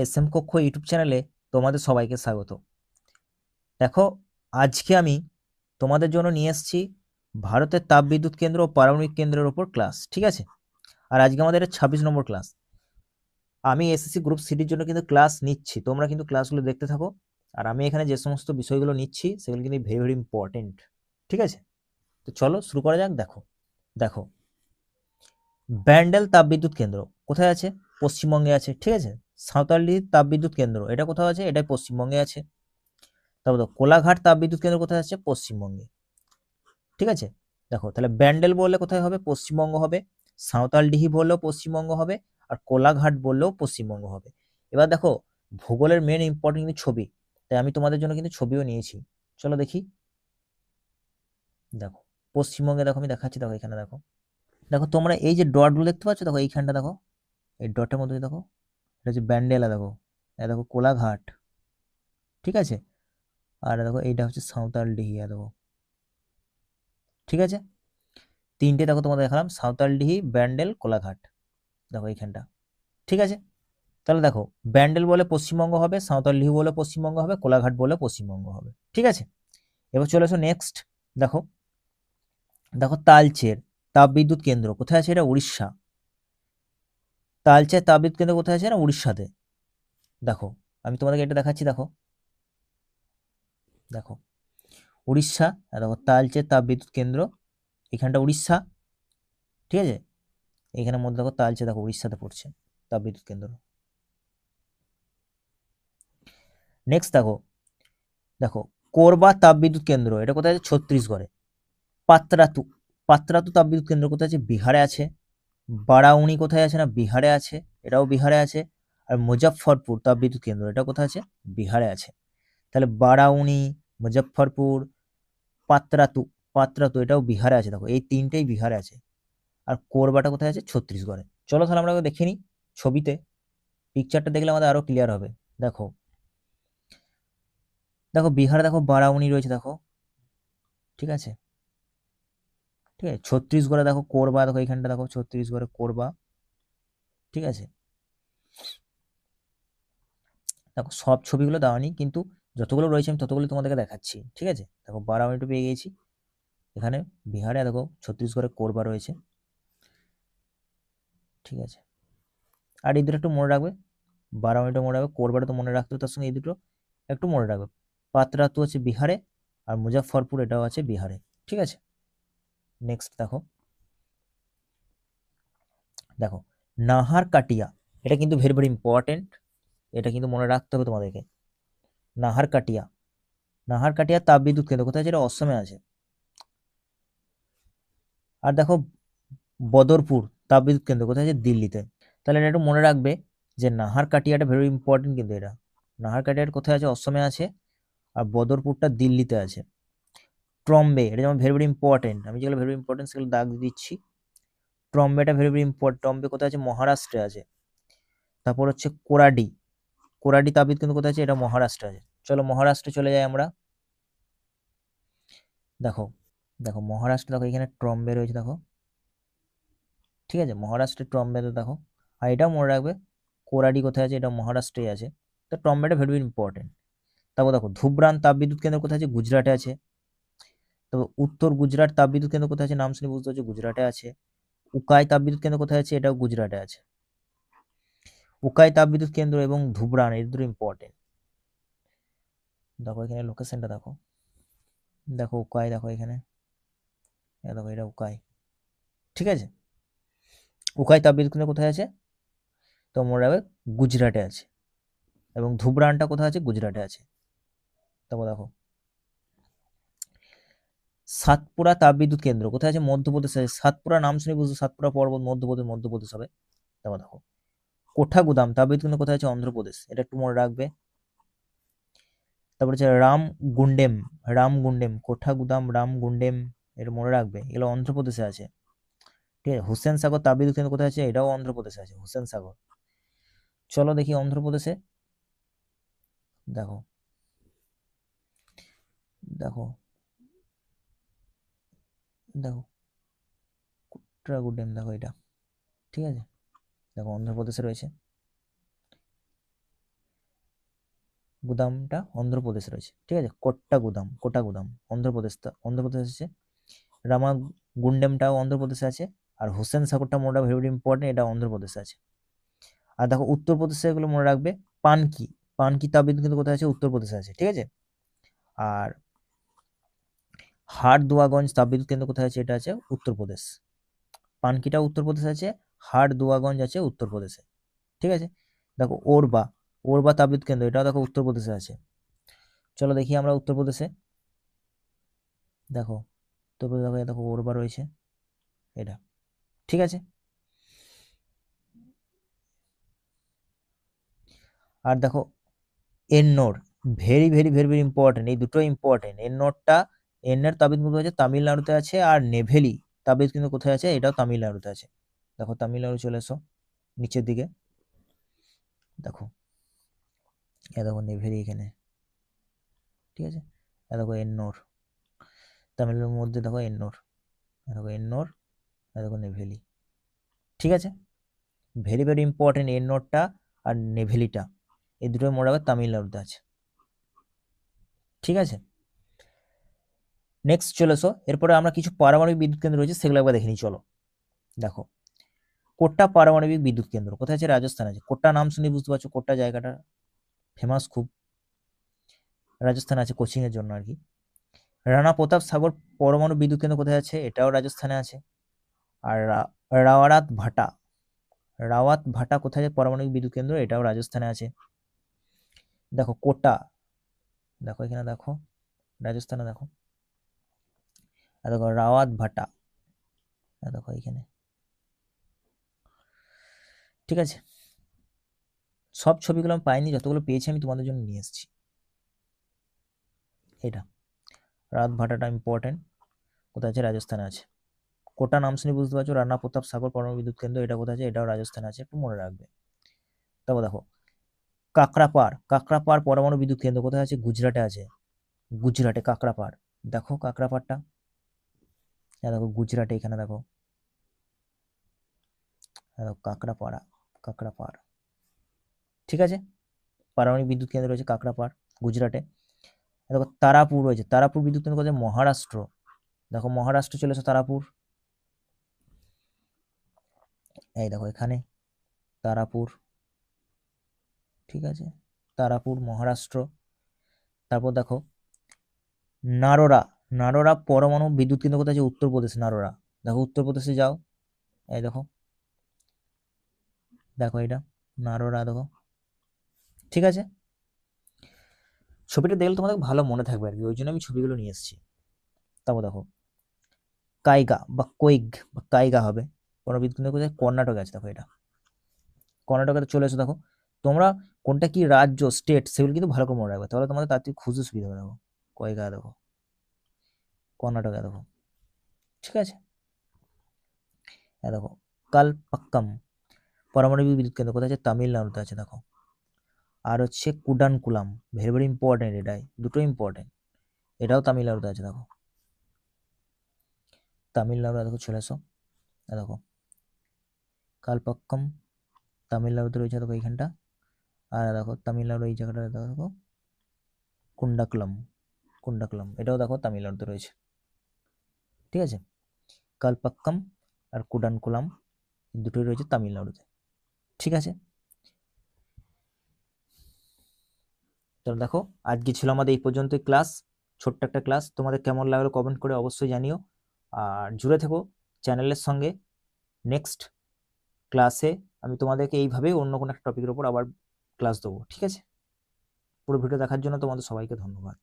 SM কক্ষ YouTube চ্যানেলে তোমাদের সবাইকে স্বাগত। দেখো, আজকে আমি তোমাদের জন্য নিয়ে এসেছি ভারতের তাপবিদ্যুৎ কেন্দ্র ও পারমাণবিক কেন্দ্রের ওপর ক্লাস। ঠিক আছে, আর আজকে আমাদের 26 নম্বর ক্লাস। আমি এসএসসি গ্রুপ সিটির জন্য কিন্তু ক্লাস নিচ্ছি, তোমরা কিন্তু ক্লাসগুলো দেখতে থাকো। আর আমি এখানে যে সমস্ত বিষয়গুলো নিচ্ছি সেগুলো কিন্তু ভেরি ভেরি ইম্পর্টেন্ট। ঠিক আছে, তো চলো শুরু করা যাক। দেখো দেখো ব্যান্ডেল তাপবিদ্যুৎ কেন্দ্র কোথায় আছে? পশ্চিমবঙ্গে আছে। ঠিক আছে, সাঁওতালডিহি তাপবিদ্যুৎ কেন্দ্র এটা কোথাও আছে? এটা পশ্চিমবঙ্গে আছে। তারপর দেখো কোলাঘাট তাপবিদ্যুৎ কেন্দ্র কোথায় আছে? পশ্চিমবঙ্গে। ঠিক আছে, দেখো তাহলে ব্যান্ডেল বললে কোথায় হবে? পশ্চিমবঙ্গ হবে। সাঁওতালডিহি বললেও পশ্চিমবঙ্গ হবে, আর কোলাঘাট বললেও পশ্চিমবঙ্গ হবে। এবার দেখো, ভূগোলের মেন ইম্পর্টেন্ট কিন্তু ছবি, তাই আমি তোমাদের জন্য কিন্তু ছবিও নিয়েছি। চলো দেখি। দেখো পশ্চিমবঙ্গে, দেখো আমি দেখাচ্ছি। দেখো এখানে দেখো, দেখো তোমরা এই যে ডটগুলো দেখতে পাচ্ছ, দেখো এইখানটা দেখো, এই ডটের মধ্যে দেখো, এটা হচ্ছে ব্যান্ডেলা। দেখো এটা দেখো কোলাঘাট। ঠিক আছে, আর দেখো এইটা হচ্ছে সাঁওতালডিহি। দেখো, ঠিক আছে, তিনটে দেখো তোমাদের দেখালাম, সাঁওতালডিহি, ব্যান্ডেল, কোলাঘাট। দেখো এইখানটা। ঠিক আছে, তাহলে দেখো ব্যান্ডেল বলে পশ্চিমবঙ্গ হবে, সাঁওতালডিহি বলে পশ্চিমবঙ্গ হবে, কোলাঘাট বলে পশ্চিমবঙ্গ হবে। ঠিক আছে, এবার চলে এসো নেক্সট। দেখো দেখো তালচের তাপবিদ্যুৎ কেন্দ্র কোথায় আছে? এটা উড়িষ্যা। তালচের তাপবিদ্যুৎ কেন্দ্র কোথায় আছে? না উড়িষ্যাতে। দেখো আমি তোমাদেরকে এটা দেখাচ্ছি। দেখো দেখো উড়িষ্যা। আর দেখো তালচের তাপবিদ্যুৎ কেন্দ্র, এখানটা উড়িষ্যা। ঠিক আছে, এখানের মধ্যে দেখো তালচে, দেখো উড়িষ্যাতে পড়ছে তাপবিদ্যুৎ কেন্দ্র। নেক্সট দেখো, দেখো কোরবা তাপবিদ্যুৎ কেন্দ্র এটা কোথায় আছে? ছত্তিশগড়ে। পাত্রাতু, পাত্রাতু তাপবিদ্যুৎ কেন্দ্র কোথায় আছে? বিহারে আছে। বারাউনি কোথায় আছে? না বিহারে আছে, এটাও বিহারে আছে। আর মুজফ্ফরপুর তাপবিদ্যুৎ কেন্দ্র এটা কোথায় আছে? বিহারে আছে। তাহলে বারাউনি, মুজফ্ফরপুর, পাত্রাতু, পাত্রাতু এটাও বিহারে আছে। দেখো এই তিনটেই বিহারে আছে। আর কোরবাটা কোথায় আছে? ছত্তিশগড়ে। চলো তাহলে আমরা দেখে নিই ছবিতে, পিকচারটা দেখলে আমাদের আরো ক্লিয়ার হবে। দেখো দেখো বিহারে দেখো বারাউনি রয়েছে। দেখো ঠিক আছে, ঠিক আছে, ছত্তিশগড়ে দেখো কোরবা। দেখো এইখানটা দেখো ছত্তিশগড়ে কোরবা। ঠিক আছে, দেখো সব ছবিগুলো দেওয়ানি, কিন্তু যতগুলো রয়েছে আমি ততগুলো তোমাদেরকে দেখাচ্ছি। ঠিক আছে, দেখো বারাউনিটা পেয়ে গেছি এখানে বিহারে। দেখো ছত্তিশগড়ে কোরবা রয়েছে। ঠিক আছে, আর এই দুটো একটু মনে রাখবে, বারাউনিটা মনে রাখবে, কোরবাটা তো মনে রাখতে হবে, তার সঙ্গে এই দুটো একটু মনে রাখবে। পাতরাতু হচ্ছে বিহারে, আর মুজফ্ফরপুর এটাও আছে বিহারে। ঠিক আছে, নেক্সট দেখো, দেখো নাহার কাটিয়া এটা কিন্তু ভেরি ভেরি ইম্পর্টেন্ট, এটা কিন্তু মনে রাখতে হবে তোমাদেরকে। নাহার কাটিয়া, নাহার কাটিয়া তাপবিদ্যুৎ কেন্দ্র কোথায় আছে? এটা অসমে আছে। আর দেখো বদরপুর তাপবিদ্যুৎ কেন্দ্র কোথায় আছে? দিল্লিতে। তাহলে এটা একটু মনে রাখবে যে নাহার কাটিয়াটা ভেরি ইম্পর্টেন্ট, কিন্তু এটা নাহার কাটিয়ার কোথায় আছে? অসমে আছে। আর বদরপুরটা দিল্লিতে আছে। ট্রম্বে এটা যেমন ভেরি ভেরি ইম্পর্টেন্ট, আমি যেগুলো ভেরি ইম্পর্টেন্ট সেগুলো দাগ দিয়ে দিচ্ছি। ট্রম্বেটা ভেরি ভেরি ইম্পর্টেন্ট, ট্রম্বে কোথায় আছে? মহারাষ্ট্রে আছে। তারপর হচ্ছে কোরাডি, কোরাডি তাপবিদ্যুৎ কেন্দ্র কোথায় আছে? এটা মহারাষ্ট্রে আছে। চলো মহারাষ্ট্রে চলে যাই আমরা। দেখো দেখো মহারাষ্ট্র, দেখো এখানে ট্রম্বে রয়েছে। দেখো ঠিক আছে, মহারাষ্ট্রের ট্রম্বেতে দেখো। আর এটাও মনে রাখবে কোরাডি কোথায় আছে? এটা মহারাষ্ট্রেই আছে। তো ট্রম্বেটা ভেরি ভেরি ইম্পর্টেন্ট। তারপর দেখো ধুবরান তাপবিদ্যুৎ কেন্দ্র কোথায় আছে? গুজরাটে আছে। তো উত্তর গুজরাট তাপবিদ্যুৎ কেন্দ্র কোথায় আছে? নাম শুনে বুঝতে হচ্ছে গুজরাটে আছে। উকাই তাপবিদ্যুৎ কেন্দ্র কোথায় আছে? এটাও গুজরাটে আছে। উকাই তাপবিদ্যুৎ কেন্দ্র এবং ধুবরান এই দুটো ইম্পর্টেন্ট। দেখো এখানে লোকেশনটা দেখো, দেখো উকাই, দেখো এখানে দেখো এটা উকাই। ঠিক আছে, উকাই তাপবিদ্যুৎ কেন্দ্র কোথায় আছে? তো মনে রাখবে গুজরাটে আছে। এবং ধুবরানটা কোথায় আছে? গুজরাটে আছে। তারপর দেখো সাতপুরা তাপবিদ্যুৎ কেন্দ্র কোথায় আছে? মধ্যপ্রদেশে আছে। সাতপুরা নাম শুনে বুঝছো, সাতপুরা পর্বত মধ্যপ্রদেশ, মধ্যপ্রদেশ হবে। তারপর দেখো কোঠাগুদাম তাপবিদ্যুৎ কেন্দ্র কোথায় আছে? অন্ধ্রপ্রদেশ, এটা একটু মনে রাখবে। তারপর হচ্ছে রামগুন্ডেম, রামগুন্ডেম, কোঠাগুদাম, রামগুন্ডেম, এটা মনে রাখবে, এগুলো অন্ধ্রপ্রদেশে আছে। ঠিক আছে, হুসেন সাগর তাপবিদ্যুৎ কেন্দ্র কোথায় আছে? এটাও অন্ধ্রপ্রদেশে আছে, হুসেন সাগর। চলো দেখি অন্ধ্রপ্রদেশে। দেখো দেখো দেখো কোট্টাগুডেম, দেখো এটা। ঠিক আছে, দেখো অন্ধ্রপ্রদেশে রয়েছে। গুদামটা অন্ধ্রপ্রদেশে রয়েছে, ঠিক আছে। কোটাগুদাম অন্ধ্রপ্রদেশ আছে। রামাগুন্ডেমটাও অন্ধ্রপ্রদেশে আছে। আর হোসেন সাগরটা মনে রাখবে, ভেরি ইম্পর্টেন্ট, এটা অন্ধ্রপ্রদেশে আছে। আর দেখো উত্তরপ্রদেশে এগুলো মনে রাখবে, পানকি তাপবিদ্যুৎ কেন্দ্র কোথায় আছে, উত্তরপ্রদেশে আছে, ঠিক আছে। আর হাড়দুয়াগঞ্জ তাপবিদ্যুৎ কেন্দ্র কোথায় আছে, এটা আছে উত্তরপ্রদেশ। পানকিটা উত্তরপ্রদেশে আছে, হাড়দুয়াগঞ্জ আছে উত্তরপ্রদেশে, ঠিক আছে। দেখো ওরবা তাপবিদ্যুৎ কেন্দ্র, এটাও দেখো উত্তরপ্রদেশে আছে। চলো দেখি আমরা উত্তরপ্রদেশে, দেখো উত্তরপ্রদেশে দেখো ওরবা রয়েছে, এটা, ঠিক আছে। আর দেখো Ennore, very very very very important, এই দুটো ইম্পর্টেন্ট। এন্নের তাপবিদ্যুৎ কেন্দ্র হচ্ছে তামিলনাড়ুতে আছে, আর নেভেলি তাপবিদ্যুৎ কেন্দ্র কোথায় আছে, এটাও তামিলনাড়ুতে আছে। দেখো তামিলনাড়ু চলে এসো নিচের দিকে, দেখো দেখো নেভেলি এখানে, ঠিক আছে। দেখো এন্নোর, তামিলনাড়ুর মধ্যে দেখো এন্নোর, দেখো নেভেলি, ঠিক আছে। ভেরি ভেরি ইম্পর্টেন্ট, এন্নোরটা আর নেভেলিটা, এই দুটোই মনে রাখবে তামিলনাড়ুতে আছে, ঠিক আছে। নেক্সট চলে এসো, এরপরে আমরা কিছু পারমাণবিক বিদ্যুৎ কেন্দ্র রয়েছে সেগুলো একবার দেখে নিই, চলো। দেখো কোট্টা পারমাণবিক বিদ্যুৎ কেন্দ্র কোথায় আছে, রাজস্থান আছে। কোট্টা নাম শুনে বুঝতে পারছো, কোট্টা জায়গাটা ফেমাস খুব, রাজস্থান আছে কোচিং এর জন্য আর কি। রানা প্রতাপ সাগর পরমাণু বিদ্যুৎ কেন্দ্র কোথায় আছে, এটাও রাজস্থানে আছে। আর রাওয়াত ভাটা কোথায় আছে পারমাণবিক বিদ্যুৎ কেন্দ্র, এটাও রাজস্থানে আছে। দেখো কোটা, দেখো এখানে দেখো রাজস্থানে, দেখো দেখো রাওয়াত ভাটা, দেখো এখানে, ঠিক আছে। সব ছবিগুলো আমি পাইনি, যতগুলো পেয়েছি আমি তোমাদের জন্য নিয়ে এসেছি। এটা রাত ভাটাটা ইম্পর্টেন্ট, কোথায় আছে, রাজস্থানে আছে। কোটা নাম শুনে বুঝতে পারছো, রানা প্রতাপ সাগর পরমাণু বিদ্যুৎ কেন্দ্র, এটা কোথায় আছে, এটাও রাজস্থানে আছে, একটু মনে রাখবে। তারপর দেখো কাকরাপাড় পরমাণু বিদ্যুৎ কেন্দ্র কোথায় আছে, গুজরাটে আছে। গুজরাটে কাকরাপাড়, দেখো কাকরাপাড়টা, দেখো গুজরাটে, এখানে দেখো কাকরাপাড়, ঠিক আছে। পারমাণবিক বিদ্যুৎ কেন্দ্র রয়েছে কাকরাপাড়, গুজরাটে। দেখো তারাপুর রয়েছে, তারাপুর বিদ্যুৎ কেন্দ্র কোথায়, মহারাষ্ট্র। দেখো মহারাষ্ট্র চলে এসো, তারাপুর, এই দেখো এখানে তারাপুর, ঠিক আছে, তারাপুর মহারাষ্ট্র। তারপর দেখো নারোরা পরমাণু বিদ্যুৎ কেন্দ্র কোথায় আছে, উত্তরপ্রদেশ, নারোরা। দেখো উত্তরপ্রদেশে যাও, এই দেখো এটা নারোরা, দেখো, ঠিক আছে। ছবিটা দেখলে তোমাদের ভালো মনে থাকবে আর কি, ওই জন্য আমি ছবিগুলো নিয়ে এসেছি। তারপর দেখো কাইগা হবে পরমাণু বিদ্যুৎ কেন্দ্র কোথায়, কর্ণাটকে আছে। দেখো এটা কর্ণাটকে চলে এসো, দেখো তোমরা কোনটা কি রাজ্য স্টেট সেগুলো কিন্তু ভালো করে মনে রাখবে, তাহলে তোমাদের তার থেকে খুঁজতে সুবিধা হবে। দেখো কয়গা, দেখো কর্ণাটকে, দেখো, ঠিক আছে। দেখো কালপাক্কাম পারমাণবিক বিদ্যুৎ কেন্দ্র কোথায় আছে, তামিলনাড়ুতে আছে, দেখো। আর হচ্ছে কুডানকুলাম, ভেরি ভেরি ইম্পর্টেন্ট, এটাই দুটো ইম্পর্টেন্ট, এটাও তামিলনাড়ুতে আছে। দেখো তামিলনাড়ু, দেখো চলে এসো, দেখো কালপাক্কাম তামিলনাড়ুতে রয়েছে, দেখো এইখানটা। আর দেখো তামিলনাড়ু এই জায়গাটা, দেখো কুন্ডাকুলাম, এটাও দেখো তামিলনাড়ুতে রয়েছে, ঠিক আছে। কালপাক্কাম আর কুডানকুলাম দুটোই রয়েছে তামিলনাড়ুতে, ঠিক আছে। তাহলে দেখো আজকে ছিল আমাদের এই পর্যন্তই ক্লাস, ছোট্ট একটা ক্লাস। তোমাদের কেমন লাগলো কমেন্ট করে অবশ্যই জানিও, আর জুড়ে থেকো চ্যানেলের সঙ্গে। নেক্সট ক্লাসে আমি তোমাদেরকে এইভাবেই অন্য কোনো একটা টপিকের উপর আবার ক্লাস দেবো, ঠিক আছে। পুরো ভিডিও দেখার জন্য তোমাদের সবাইকে ধন্যবাদ।